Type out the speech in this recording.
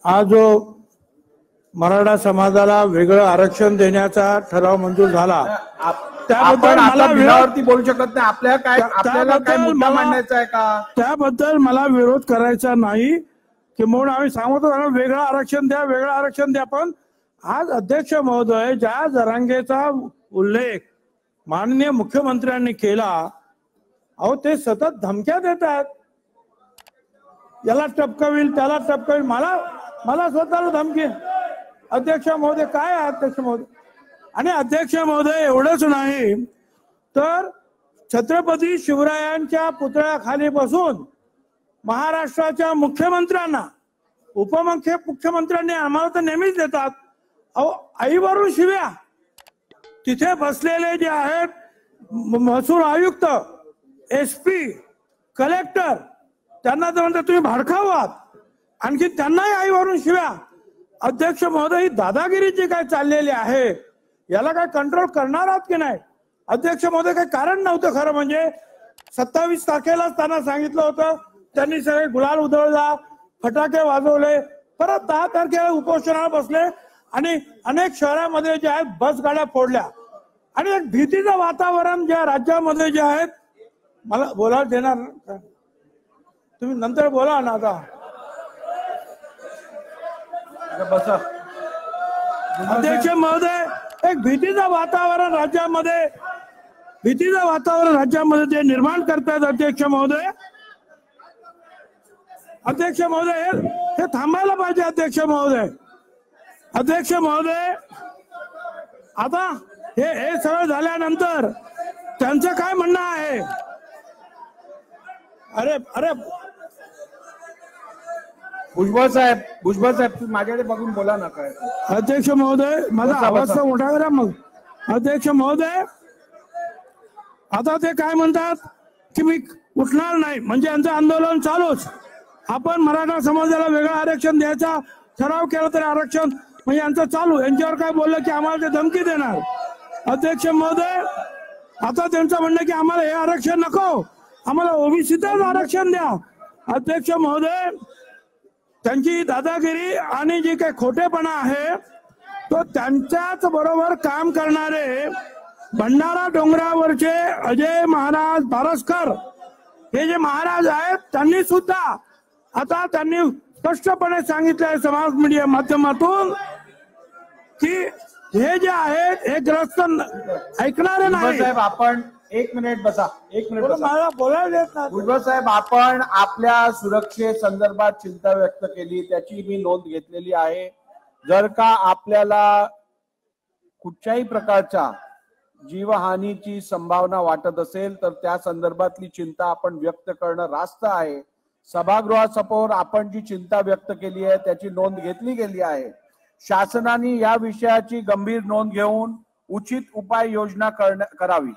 आज जो मराठा समाजाला वेगळं आरक्षण देण्याचा ठराव मंजूर झाला त्याबद्दल मला विरोधावरती बोलू शकत नाही. आपल्याला काय मुद्दा मांडायचा आहे का? त्याबद्दल मला विरोध करायचा नाही की म्हणून आम्ही सांगतो वेगळं आरक्षण द्या, वेगळं आरक्षण द्या. पण आज अध्यक्ष महोदय ज्या जरांगेचा उल्लेख माननीय मुख्यमंत्र्यांनी केला, अहो ते सतत धमक्या देतात, याला टपकविल त्याला टपकविल. मला स्वतःला धमकी. अध्यक्ष महोदय काय आहे अध्यक्ष महोदय? आणि अध्यक्ष महोदय एवढंच नाही तर छत्रपती शिवरायांच्या पुतळ्याखाली बसून महाराष्ट्राच्या मुख्यमंत्र्यांना उपमुख्यमंत्र्यांनी आम्हाला तर नेहमीच देतात, अहो आईवरून शिव्या. तिथे बसलेले जे आहेत महसूल आयुक्त, SP, कलेक्टर, त्यांना तर म्हणतात तुम्ही भाडखाऊ आहात, आणखी त्यांनाही आईवरून शिव्या. अध्यक्ष महोदय ही दादागिरी जी काय चाललेली आहे याला काय कंट्रोल करणार आहात की नाही? अध्यक्ष महोदय काही कारण नव्हतं खरं म्हणजे. 27 तारखेलाच त्यांना सांगितलं होतं, त्यांनी सगळे गुलाल उधळला, फटाके वाजवले, परत 10 तारखेला उपोषणाला बसले आणि अनेक शहरामध्ये जे आहेत बस गाड्या फोडल्या आणि एक भीतीचं वातावरण ज्या राज्यामध्ये जे आहेत. मला बोलायला देणार ना? तुम्ही नंतर बोला ना. आता अध्यक्ष महोदय एक भीतीचं वातावरण राज्यामध्ये ते निर्माण करतात. अध्यक्ष महोदय हे थांबायला पाहिजे. अध्यक्ष महोदय आता हे सगळं झाल्यानंतर त्यांचं काय म्हणणं आहे? अरे भुजबळ साहेब माझ्याकडे बघून बोला ना. काय अध्यक्ष महोदय माझा आवाज तर मोठा करा मग. अध्यक्ष महोदय आता ते काय म्हणतात की मी उठणार नाही, म्हणजे यांचं आंदोलन चालूच. आपण मराठा समाजाला वेगळं आरक्षण द्यायचा ठराव केला तरी आरक्षण म्हणजे यांचं चालू. यांच्यावर काय बोललं की आम्हाला ते धमकी देणार. अध्यक्ष महोदय आता त्यांचं म्हणणं की आम्हाला हे आरक्षण नको, आम्हाला OBCतच आरक्षण द्या. अध्यक्ष महोदय त्यांची दादागिरी आणि जी काही खोटेपणा आहे तो त्यांच्याच बरोबर काम करणारे भंडारा डोंगरावरचे अजय महाराज बारसकर हे जे महाराज आहेत त्यांनी सुद्धा आता स्पष्टपणे सांगितलं आहे समाज मीडिया माध्यमातून की हे जे आहेत हे ग्रस्त ऐकणारे नाही. साहेब आपण एक मिनिट बसा. मला बोलायला देत नाही. भुजबळ साहेब आपण आपल्या सुरक्षे संदर्भात चिंता व्यक्त केली, त्याची मी नोंद घेतलेली आहे. जर का आपल्याला कुठच्याही प्रकारच्या जीवहानीची संभावना वाटत असेल तर त्या संदर्भातली चिंता आपण व्यक्त करणं रास्त आहे. सभागृहासमोर आपण जी चिंता व्यक्त केली आहे त्याची नोंद घेतली गेली आहे. शासनाने या विषयाची गंभीर नोंद घेऊन उचित उपाययोजना करावी.